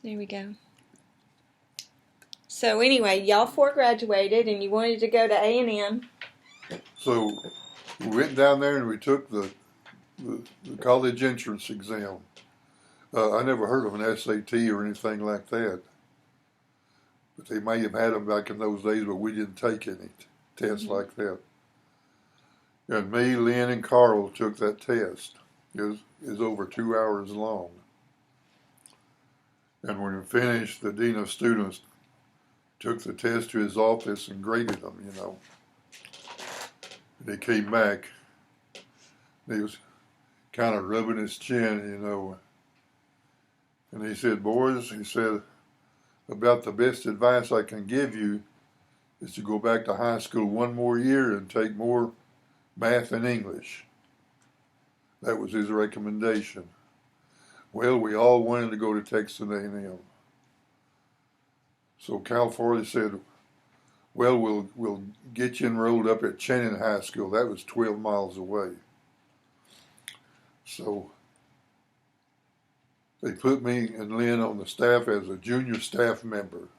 There we go. So anyway, y'all four graduated, and you wanted to go to A&M. So we went down there and we took the college entrance exam. I never heard of an SAT or anything like that. But they may have had them back in those days, but we didn't take any tests like that. And me, Lynn, and Carl took that test. It was over 2 hours long. And when we finished, the dean of students took the test to his office and graded them, you know. And he came back. He was kind of rubbing his chin, you know. And he said, boys, he said, about the best advice I can give you is to go back to high school one more year and take more math and English. That was his recommendation. Well, we all wanted to go to Texas A&M. So Cal Farley said, well, we'll get you enrolled up at Channing High School. That was 12 miles away. So they put me and Lynn on the staff as a junior staff member.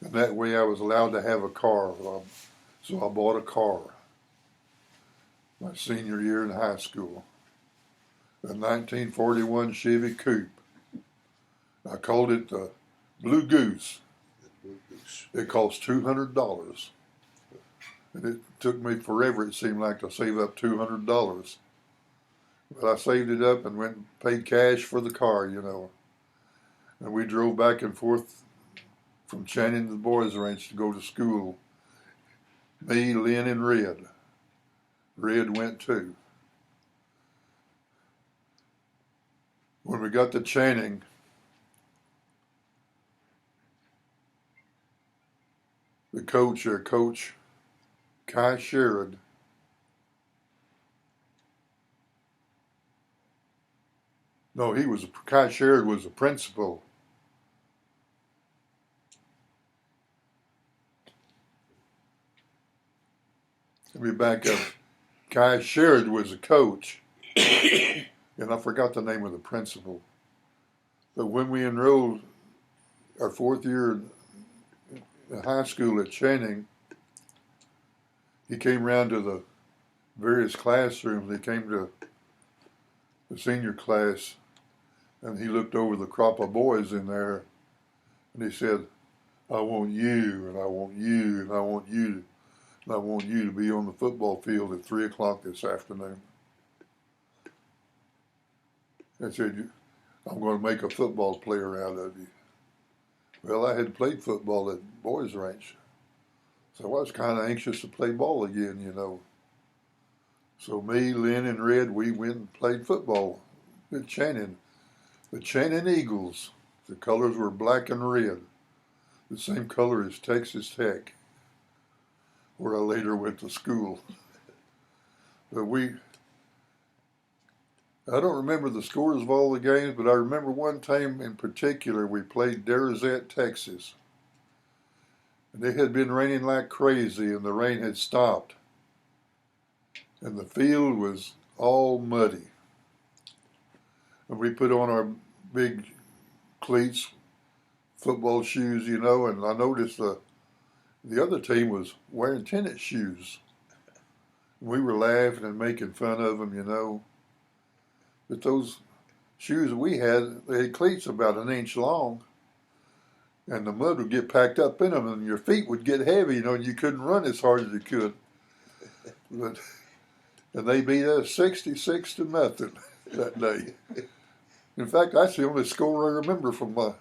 And that way I was allowed to have a car. So I bought a car my senior year in high school. A 1941 Chevy Coupe. I called it the Blue Goose. It cost $200. And it took me forever, it seemed like, to save up $200. But I saved it up and went and paid cash for the car, you know. And we drove back and forth from Channing to the boys' ranch to go to school. Me, Lynn, and Red. Red went too. When we got to Channing, the coach, Coach Kai Sherrod, no, Kai Sherrod was the principal. Let me back up. Kai Sherrod was a coach, and I forgot the name of the principal. But when we enrolled our fourth year in high school at Channing, he came around to the various classrooms. He came to the senior class, and he looked over the crop of boys in there, and he said, I want you, and I want you, and I want you, and I want you to be on the football field at 3 o'clock this afternoon. I said, I'm going to make a football player out of you. Well, I had played football at boys' ranch, so I was kind of anxious to play ball again, you know. So me, Lynn, and Red, we went and played football at Channing. The Channing Eagles, the colors were black and red, the same color as Texas Tech, where I later went to school. But I don't remember the scores of all the games, but I remember one time in particular we played Derazette, Texas. And it had been raining like crazy, and the rain had stopped. And the field was all muddy. And we put on our big cleats, football shoes, you know, and I noticed the other team was wearing tennis shoes. We were laughing and making fun of them, you know. But those shoes we had, they had cleats about an inch long, and the mud would get packed up in them, and your feet would get heavy, you know, and you couldn't run as hard as you could. And they beat us 66-0 that day. In fact, that's the only score I remember from my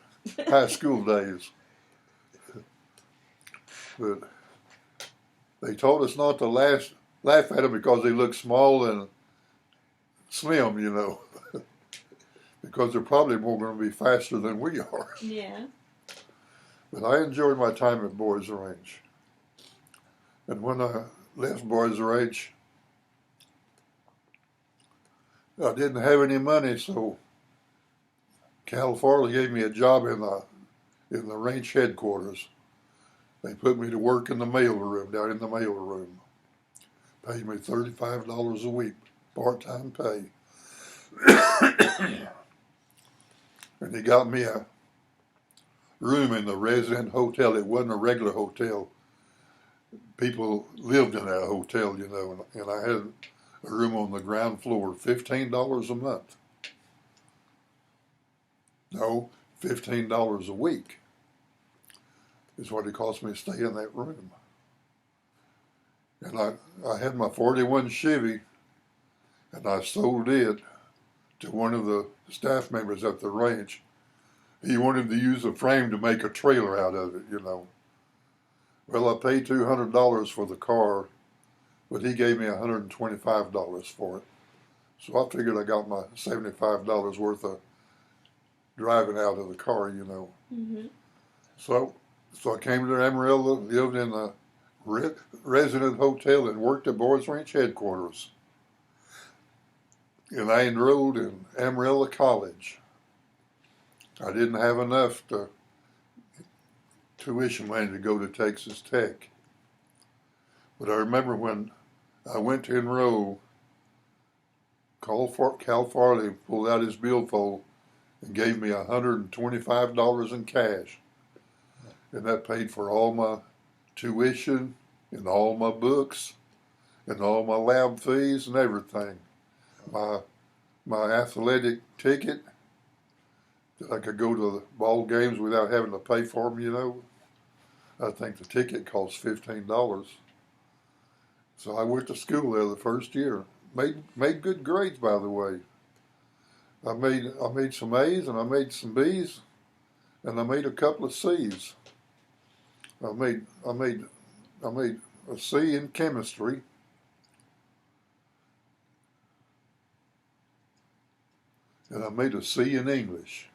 high school days. But they told us not to laugh at them because they look small and slim, you know, because they're probably more going to be faster than we are. Yeah. But I enjoyed my time at Boys Ranch. And when I left Boys Ranch, I didn't have any money, so Cal Farley gave me a job in the ranch headquarters. They put me to work in the mail room, down in the mail room. Paid me $35 a week, part-time pay. And he got me a room in the resident hotel. It wasn't a regular hotel. People lived in that hotel, you know, and I had a room on the ground floor, $15 a month. No, $15 a week is what it cost me to stay in that room. And I had my 41 Chevy, and I sold it to one of the staff members at the ranch. He wanted to use a frame to make a trailer out of it, you know. Well, I paid $200 for the car, but he gave me $125 for it. So I figured I got my $75 worth of driving out of the car, you know. Mm-hmm. So I came to Amarillo, lived in a resident hotel, and worked at Boys Ranch headquarters. And I enrolled in Amarillo College. I didn't have enough tuition money to go to Texas Tech. But I remember when I went to enroll, Cal Farley pulled out his billfold and gave me $125 in cash. And that paid for all my tuition and all my books and all my lab fees and everything. My athletic ticket that I could go to the ball games without having to pay for them, you know. I think the ticket cost $15. So I went to school there the first year. Made good grades, by the way. I made some A's and I made some B's, and I made a couple of C's. I made a C in chemistry. And I made a C in English.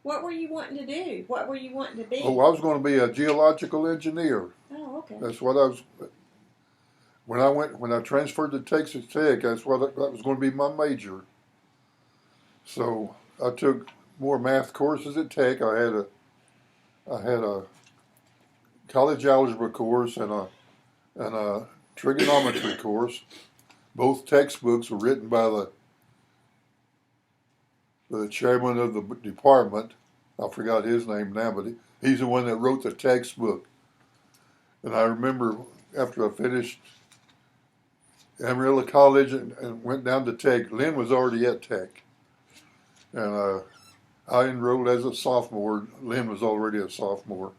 What were you wanting to do? What were you wanting to be? Oh, I was going to be a geological engineer. Oh, okay. That's what I was. When I transferred to Texas Tech, that was going to be my major. So I took more math courses at Tech. I had a college algebra course and a trigonometry course. Both textbooks were written by the chairman of the department. I forgot his name now, but he's the one that wrote the textbook. And I remember after I finished Amarillo College and went down to Tech, Lynn was already at Tech. And I enrolled as a sophomore. Lynn was already a sophomore.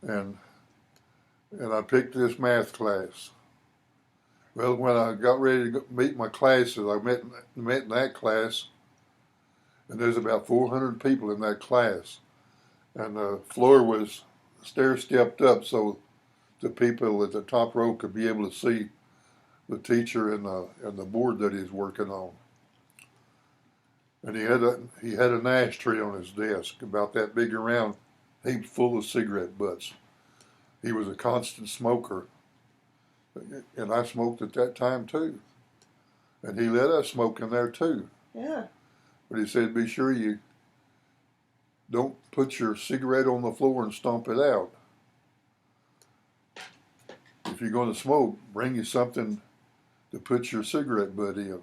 And I picked this math class. Well, when I got ready to meet my classes, I met in that class, and there's about 400 people in that class. And the floor was stair-stepped up so the people at the top row could be able to see the teacher and the board that he's working on. And he had an ashtray on his desk, about that big around, heaped full of cigarette butts. He was a constant smoker, and I smoked at that time too. And he let us smoke in there too. Yeah. But he said, be sure you don't put your cigarette on the floor and stomp it out. If you're going to smoke, bring you something to put your cigarette butt in.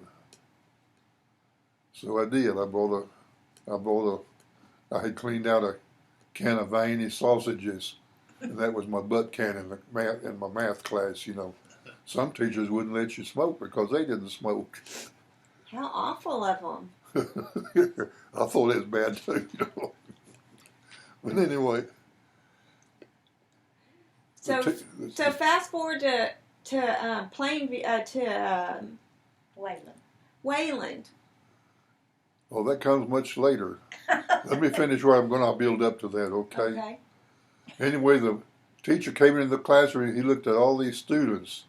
So I did. I had cleaned out a can of Viennese sausages, and that was my butt can in my math class, you know. Some teachers wouldn't let you smoke because they didn't smoke. How awful of them. I thought it was bad too, you know. But anyway. So fast forward to Plainview to Wayland. Well, that comes much later. Let me finish where I'm going. I'll build up to that, okay? Okay. Anyway, the teacher came into the classroom. He looked at all these students.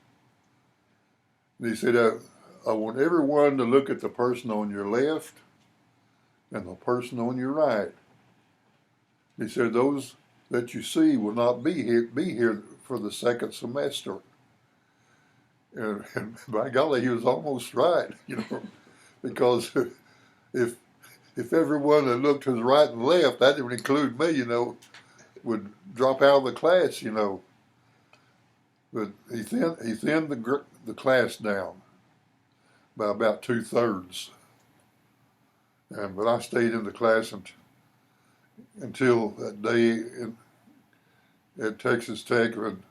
And he said, I want everyone to look at the person on your left and the person on your right. He said, those that you see will not be here for the second semester. And by golly, he was almost right, you know, because if everyone that looked to the right and left, that would include me, you know, would drop out of the class, you know. But he thinned the class down by about 2/3. But I stayed in the class until that day at Texas Tech when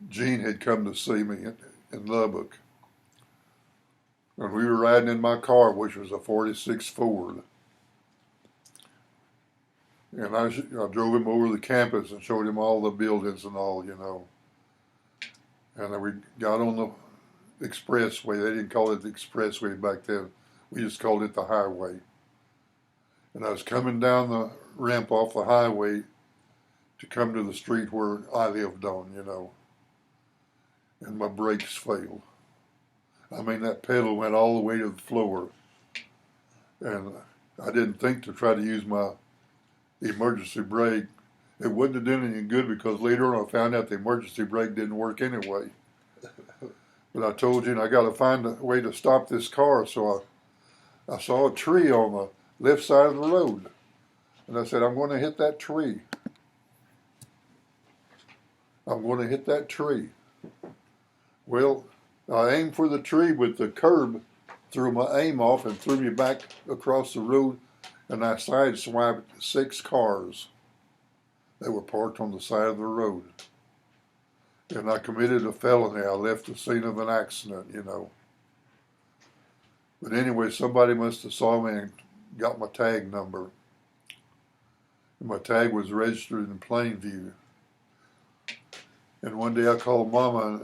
Gene had come to see me in Lubbock. And we were riding in my car, which was a 46 Ford. And I drove him over the campus and showed him all the buildings and all, you know. And then we got on the expressway. They didn't call it the expressway back then. We just called it the highway. And I was coming down the ramp off the highway to come to the street where I lived on, you know. And my brakes failed. I mean, that pedal went all the way to the floor. And I didn't think to try to use my emergency brake. It wouldn't have done any good because later on I found out the emergency brake didn't work anyway. But I told you, I got to find a way to stop this car. So I saw a tree on the left side of the road. And I said, I'm going to hit that tree. I'm going to hit that tree. Well, I aimed for the tree, but the curb threw my aim off and threw me back across the road, and I sideswiped 6 cars that were parked on the side of the road. And I committed a felony. I left the scene of an accident, you know. But anyway, somebody must have saw me and got my tag number. And my tag was registered in Plainview. And one day I called Mama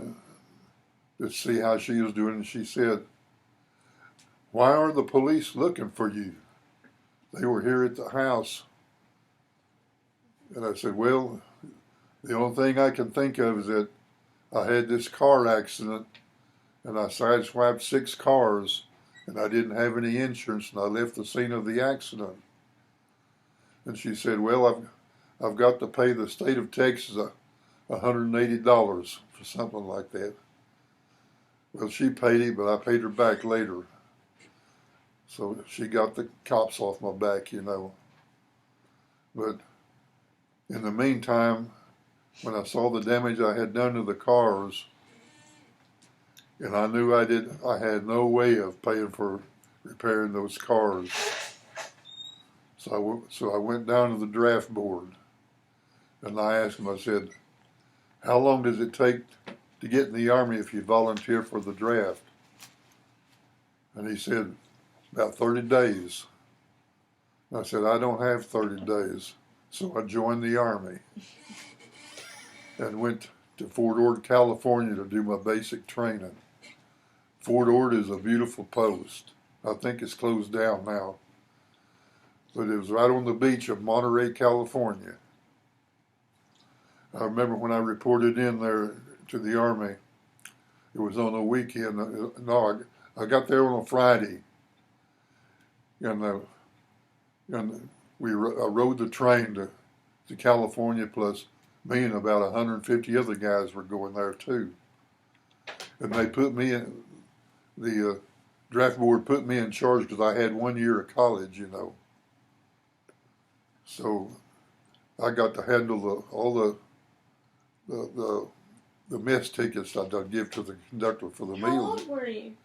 to see how she was doing, and she said, "Why are the police looking for you? They were here at the house." And I said, "Well, the only thing I can think of is that I had this car accident, and I sideswiped 6 cars, and I didn't have any insurance, and I left the scene of the accident." And she said, "Well, I've got to pay the state of Texas $180 for something like that." Well, she paid it, but I paid her back later. So she got the cops off my back, you know. But in the meantime, when I saw the damage I had done to the cars, and I knew I had no way of paying for repairing those cars. So I went down to the draft board, and I asked him, I said, "How long does it take to get in the Army if you volunteer for the draft?" And he said, "About 30 days. And I said, "I don't have 30 days. So I joined the Army and went to Fort Ord, California to do my basic training. Fort Ord is a beautiful post. I think it's closed down now. But it was right on the beach of Monterey, California. I remember when I reported in there to the Army, it was on a weekend. No, I got there on a Friday. And I rode the train to California, plus me and about 150 other guys were going there too. And they put me in, the draft board put me in charge because I had 1 year of college, you know. So I got to handle all the mess tickets I'd give to the conductor for the meals. How old were you?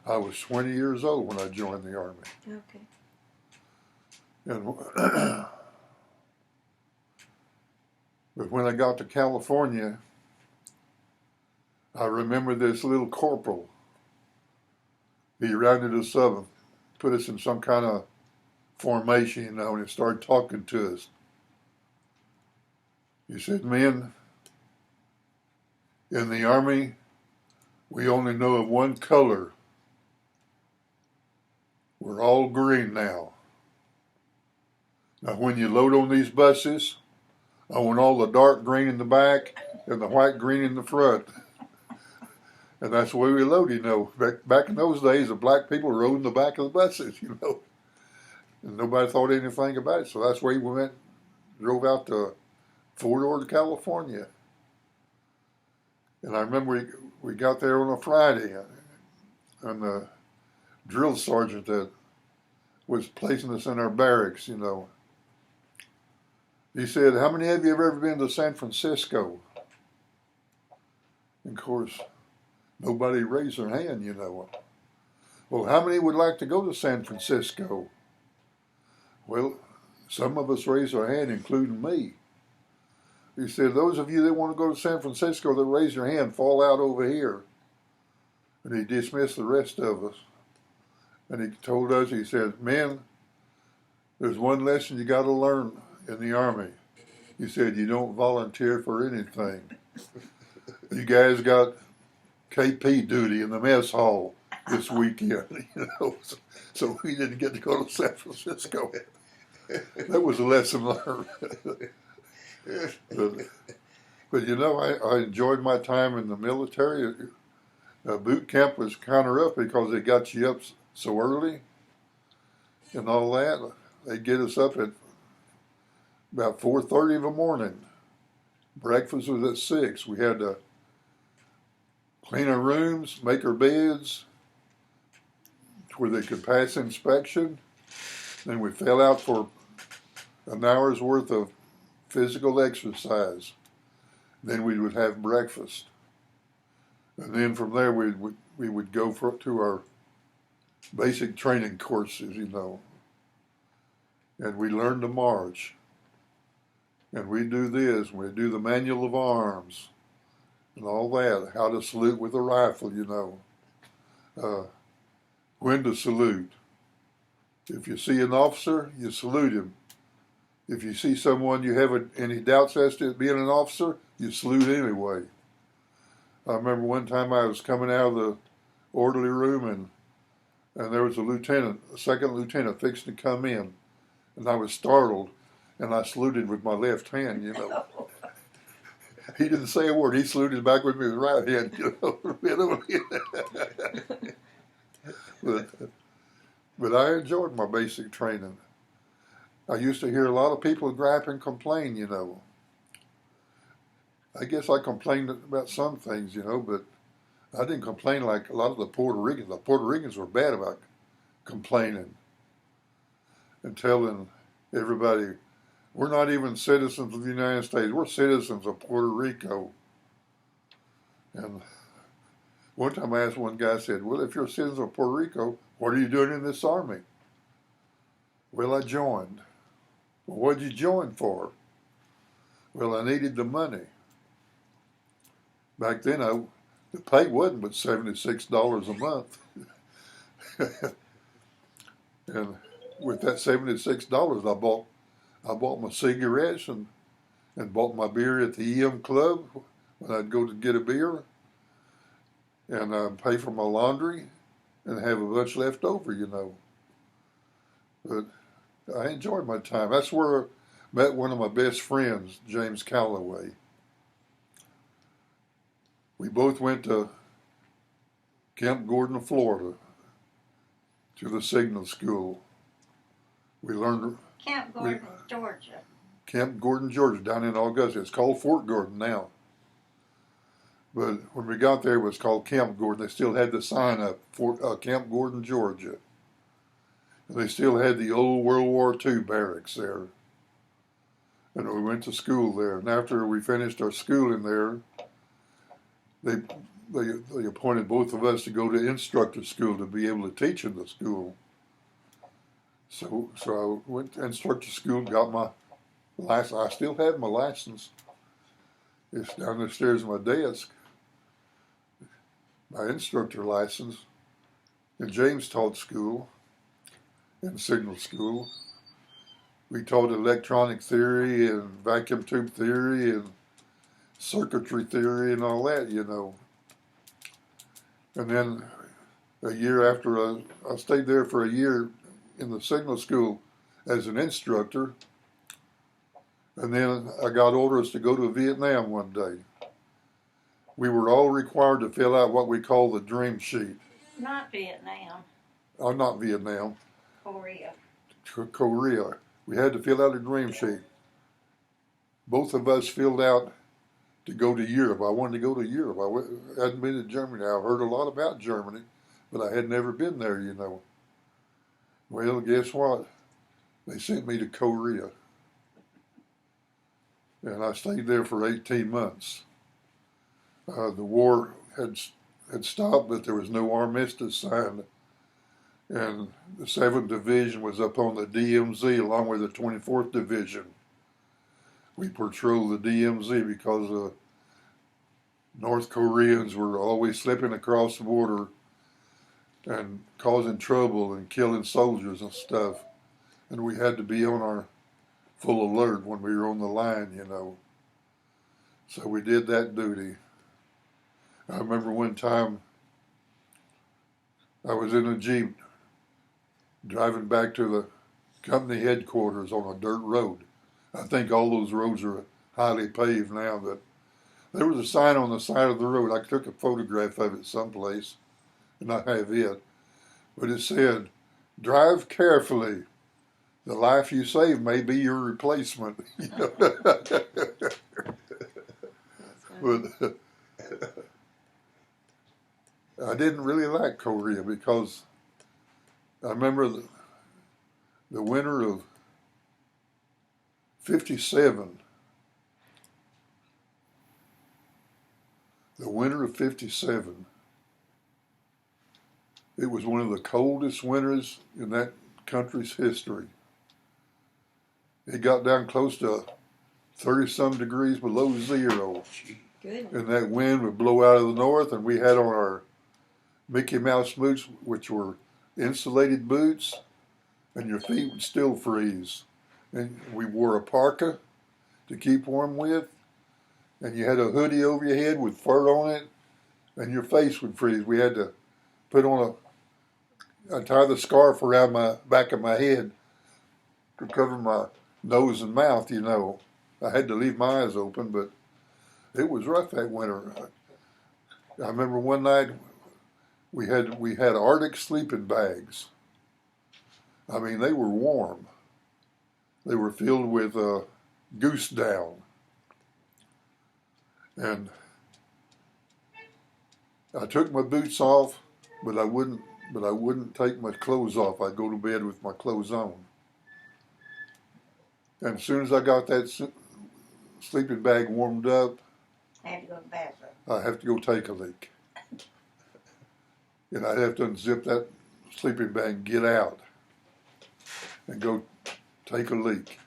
I was 20 years old when I joined the Army. Okay. And but when I got to California, I remember this little corporal. He rounded us up and put us in some kind of formation, you know, and he started talking to us. He said, "Men, in the Army, we only know of one color. We're all green now. Now, when you load on these buses, I want all the dark green in the back and the white green in the front." And that's the way we load, you know. Back in those days, the black people rode in the back of the buses, you know. And nobody thought anything about it. So that's where we drove out to Fort Ord, California. And I remember we got there on a Friday, and the drill sergeant that was placing us in our barracks, you know, he said, "How many of you have ever been to San Francisco?" And of course, nobody raised their hand, you know. "Well, how many would like to go to San Francisco?" Well, some of us raised our hand, including me. He said, those of you that want to go to San Francisco that raise your hand, fall out over here. And he dismissed the rest of us. And he told us, he said, men, there's one lesson you got to learn in the Army. He said, you don't volunteer for anything. You guys got KP duty in the mess hall this weekend, you know. So we didn't get to go to San Francisco. That was a lesson learned. But you know, I enjoyed my time in the military. Boot camp was kind of rough because they got you up so early and all that. They'd get us up at about 4:30 in the morning. Breakfast was at 6. We had to clean our rooms, make our beds where they could pass inspection. Then we fell out for an hour's worth of physical exercise. Then we would have breakfast. And then from there we would go to our basic training courses, you know. And we learned to march. And we do this, we do the manual of arms and all that, how to salute with a rifle, you know, when to salute. If you see an officer, you salute him. If you see someone you have any doubts as to it being an officer, you salute anyway. I remember one time I was coming out of the orderly room and there was a second lieutenant fixing to come in, and I was startled, and I saluted with my left hand, you know. He didn't say a word. He saluted back with me with his right hand, you know. But I enjoyed my basic training. I used to hear a lot of people gripe and complain, you know. I guess I complained about some things, you know, but I didn't complain like a lot of the Puerto Ricans. The Puerto Ricans were bad about complaining and telling everybody, we're not even citizens of the United States. We're citizens of Puerto Rico. And one time I asked one guy, I said, well, if you're a citizen of Puerto Rico, what are you doing in this army? Well, I joined. Well, what'd you join for? Well, I needed the money. Back then, the pay wasn't but $76 a month. And with that $76, I bought my cigarettes and bought my beer at the EM Club when I'd go to get a beer, and pay for my laundry and have a bunch left over, you know. But I enjoyed my time. That's where I met one of my best friends, James Calloway. We both went to Camp Gordon, Florida, to the Signal School. We learned... Camp Gordon, Georgia. Camp Gordon, Georgia, down in Augusta. It's called Fort Gordon now. But when we got there, it was called Camp Gordon. They still had the sign up, Camp Gordon, Georgia. And they still had the old World War II barracks there. And we went to school there. And after we finished our schooling there, they appointed both of us to go to instructor school to be able to teach in the school. So I went to instructor school, got my license. I still have my license. It's down the stairs in my desk. My instructor license. And James taught school, in Signal School. We taught electronic theory and vacuum tube theory and circuitry theory and all that, you know. And then a year after I stayed there for a year in the Signal School as an instructor, and then I got orders to go to Vietnam one day. We were all required to fill out what we call the dream sheet. Not Vietnam. Oh, not Vietnam. Korea. Korea. We had to fill out a dream sheet. Both of us filled out to go to Europe. I wanted to go to Europe. I hadn't been to Germany. I've heard a lot about Germany, but I had never been there, you know. Well, guess what? They sent me to Korea. And I stayed there for 18 months. The war had stopped, but there was no armistice signed. and the 7th Division was up on the DMZ along with the 24th Division. We patrolled the DMZ because North Koreans were always slipping across the border and causing trouble and killing soldiers and stuff. And we had to be on our full alert when we were on the line, you know. So we did that duty. I remember one time I was in a Jeep driving back to the company headquarters on a dirt road. I think all those roads are highly paved now, but there was a sign on the side of the road. I took a photograph of it someplace, and I have it. But it said, "Drive carefully. The life you save may be your replacement." You know? But I didn't really like Korea because I remember the winter of '57. The winter of '57. It was one of the coldest winters in that country's history. It got down close to 30-some degrees below zero. Good. And that wind would blow out of the north, and we had on our Mickey Mouse boots, which were insulated boots, and your feet would still freeze. And we wore a parka to keep warm with, and you had a hoodie over your head with fur on it, and your face would freeze. We had to put on I tie the scarf around my back of my head to cover my nose and mouth, you know. I had to leave my eyes open, but it was rough that winter. I remember one night we had Arctic sleeping bags. I mean, they were warm. They were filled with goose down. And I took my boots off, but I wouldn't take my clothes off. I'd go to bed with my clothes on. And as soon as I got that sleeping bag warmed up, I had to go to the bathroom. I have to go take a leak. And I'd have to unzip that sleeping bag and get out and go take a leak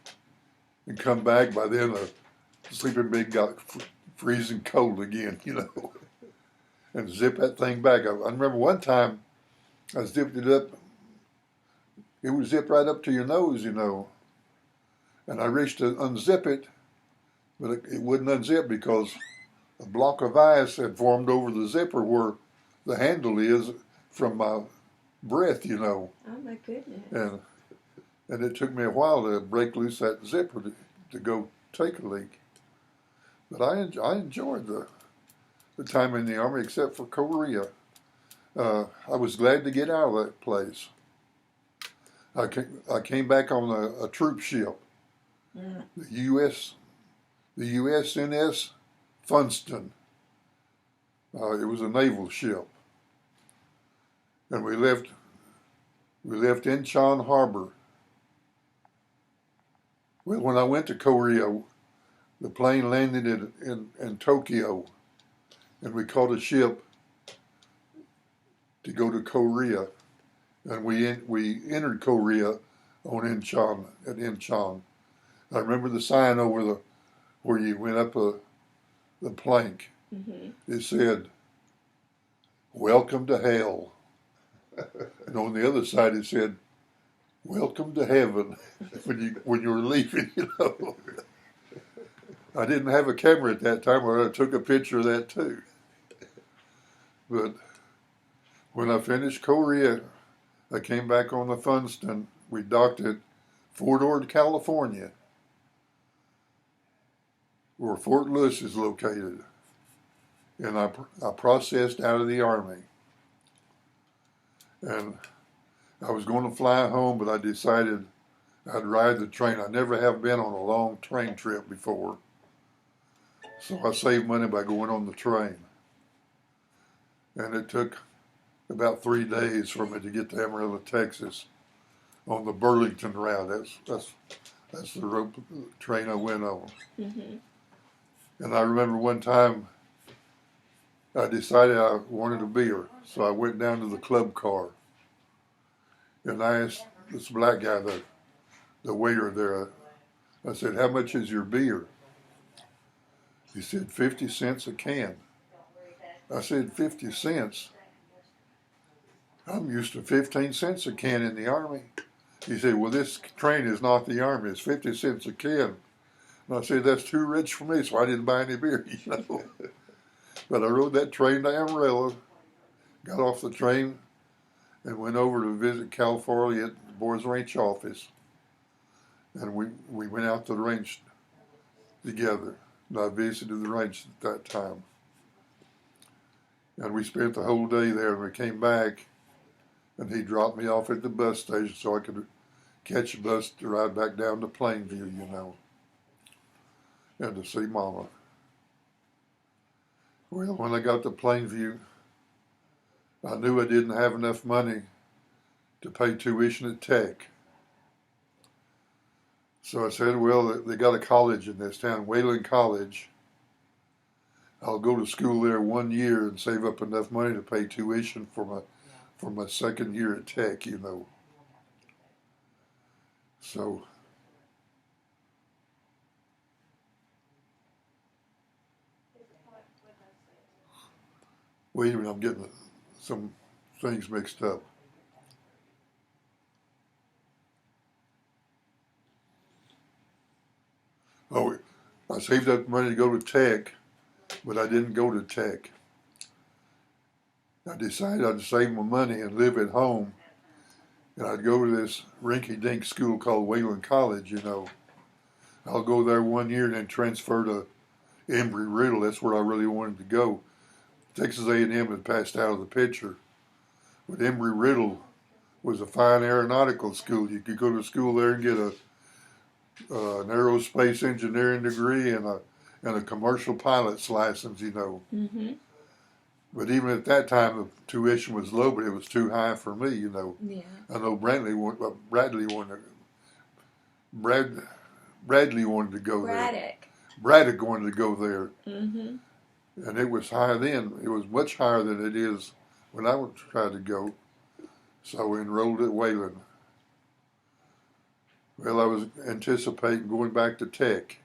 and come back. By then, the sleeping bag got freezing cold again, you know, and zip that thing back. I remember one time I zipped it up. It would zip right up to your nose, you know. And I reached to unzip it, but it wouldn't unzip because a block of ice had formed over the zipper where the handle is from my breath, you know. Oh my goodness. And it took me a while to break loose that zipper to go take a leak. But I enjoyed the time in the Army, except for Korea. I was glad to get out of that place. I came back on a troop ship, the USNS Funston. It was a naval ship, and we left Incheon Harbor. Well, when I went to Korea, the plane landed in Tokyo, and we caught a ship to go to Korea, and we entered Korea on Incheon at Incheon. I remember the sign over where you went up the plank. Mm-hmm. It said, "Welcome to hell," and on the other side it said, "Welcome to heaven." when you were leaving, you know. I didn't have a camera at that time, but I took a picture of that too. But when I finished Korea, I came back on the Funston. We docked at Fort Ord, California, where Fort Lewis is located. And I processed out of the Army. And I was going to fly home, but I decided I'd ride the train. I never have been on a long train trip before. So I saved money by going on the train. And it took about 3 days for me to get to Amarillo, Texas, on the Burlington route. That's the train I went on. Mm-hmm. And I remember one time I decided I wanted a beer, so I went down to the club car. And I asked this black guy, the waiter there, I said, how much is your beer? He said, 50 cents a can. I said, 50 cents? I'm used to 15 cents a can in the Army. He said, well, this train is not the Army. It's 50 cents a can. And I said, that's too rich for me, so I didn't buy any beer, you know. But I rode that train to Amarillo, got off the train, and went over to visit Cal Farley at the Boys Ranch office. And we went out to the ranch together. And I visited the ranch at that time. And we spent the whole day there, and we came back, and he dropped me off at the bus station so I could catch a bus to ride back down to Plainview, you know, and to see Mama. Well, when I got to Plainview, I knew I didn't have enough money to pay tuition at Tech. So I said, well, they got a college in this town, Wayland College. I'll go to school there 1 year and save up enough money to pay tuition for my second year at Tech, you know. So wait a minute, I'm getting some things mixed up. Oh, I saved up money to go to Tech, but I didn't go to Tech. I decided I'd save my money and live at home, and I'd go to this rinky-dink school called Wayland College, you know. I'll go there 1 year and then transfer to Embry-Riddle. That's where I really wanted to go. Texas A&M had passed out of the picture, but Embry-Riddle was a fine aeronautical school. You could go to school there and get an aerospace engineering degree and a commercial pilot's license, you know. Mm-hmm. But even at that time, the tuition was low, but it was too high for me, you know. Yeah. I know Bradley wanted to go there. Braddock wanted to go there. Mm-hmm. And it was high then. It was much higher than it is when I tried to go. So I enrolled at Wayland. Well, I was anticipating going back to Tech.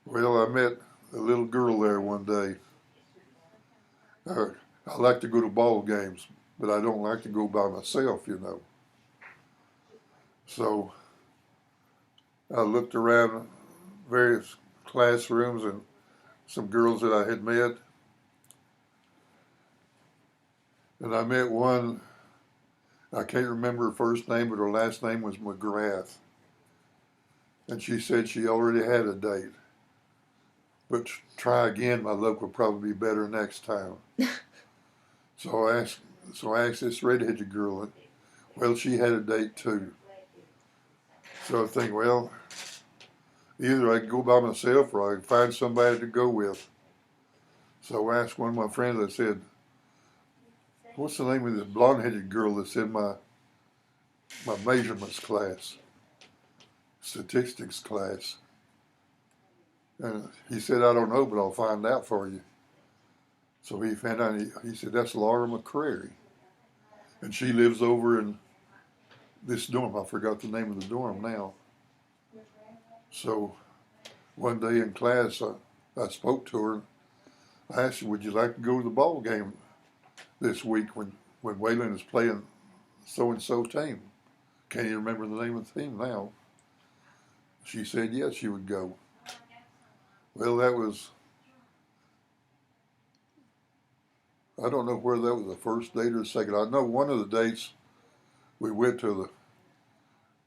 Well, I met a little girl there one day. I like to go to ball games, but I don't like to go by myself, you know. So I looked around various classrooms and some girls that I had met. And I met one, I can't remember her first name, but her last name was McGrath. And she said she already had a date. But try again, my luck will probably be better next time. So I asked this redheaded girl, well, she had a date too. So I think, well, either I can go by myself or I can find somebody to go with. So I asked one of my friends, I said, what's the name of this blonde-headed girl that's in my measurements class, statistics class? And he said, I don't know, but I'll find out for you. So he found out, he said, that's Laura McCrary. And she lives over in this dorm. I forgot the name of the dorm now. So one day in class, I spoke to her. I asked her, would you like to go to the ball game this week when Wayland is playing so-and-so team? Can't even remember the name of the team now. She said yes, she would go. Well, that was, I don't know whether that was the first date or the second. I know one of the dates we went to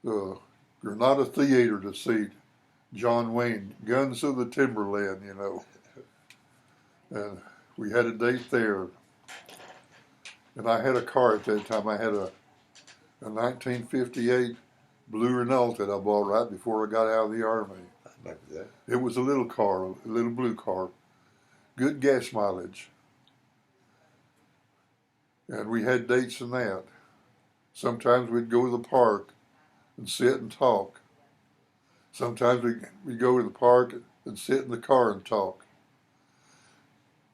the Granada Theater to see John Wayne, Guns of the Timberland, you know. And we had a date there. And I had a car at that time. I had a 1958 blue Renault that I bought right before I got out of the Army. It was a little car, a little blue car. Good gas mileage. And we had dates in that. Sometimes we'd go to the park and sit and talk. Sometimes we'd go to the park and sit in the car and talk.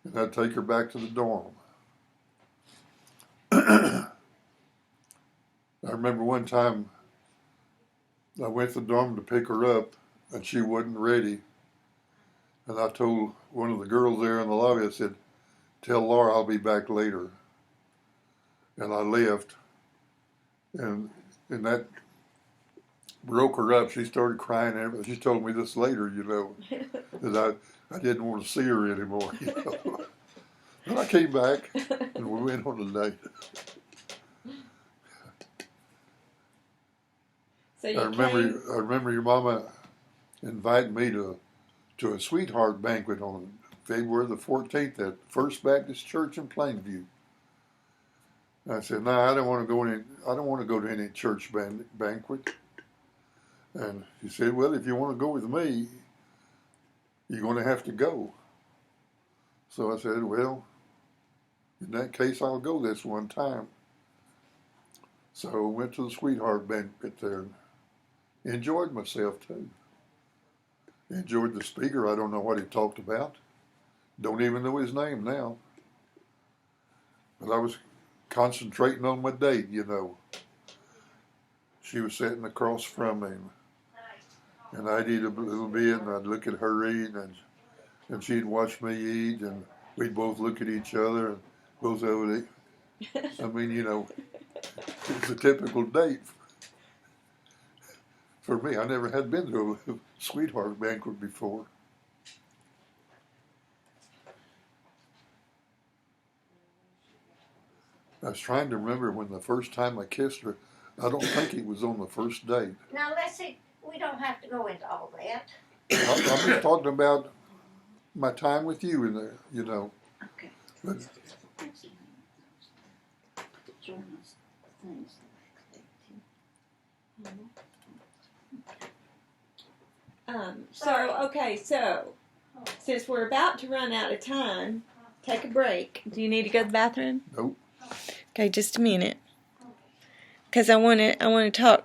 And I'd take her back to the dorm. remember one time I went to the dorm to pick her up, and she wasn't ready. And I told one of the girls there in the lobby, I said, "Tell Laura I'll be back later." And I left, and that broke her up. She started crying. And everything. She told me this later, that I didn't want to see her anymore. But I came back, and we went on a date. So I you remember your mama invited me to a sweetheart banquet on February the 14th at First Baptist Church in Plainview. And I said, "No, I don't want to go to any church banquet." And she said, "Well, if you want to go with me, you're going to have to go." So I said, "Well, in that case, I'll go this one time." So I went to the sweetheart banquet there and enjoyed myself too. Enjoyed the speaker. I don't know what he talked about. Don't even know his name now. But I was concentrating on my date, She was sitting across from me, and I'd eat a little bit, and I'd look at her eat, and she'd watch me eat, and we'd both look at each other, and both of it. I mean, it was a typical date for me. I never had been to a sweetheart banquet before. I was trying to remember when the first time I kissed her. I don't think it was on the first date. Now let's see. We don't have to go into all that. I'm just talking about my time with you in there, Okay. But So since we're about to run out of time, take a break. Do you need to go to the bathroom? nope. Okay, just a minute. Because I want to talk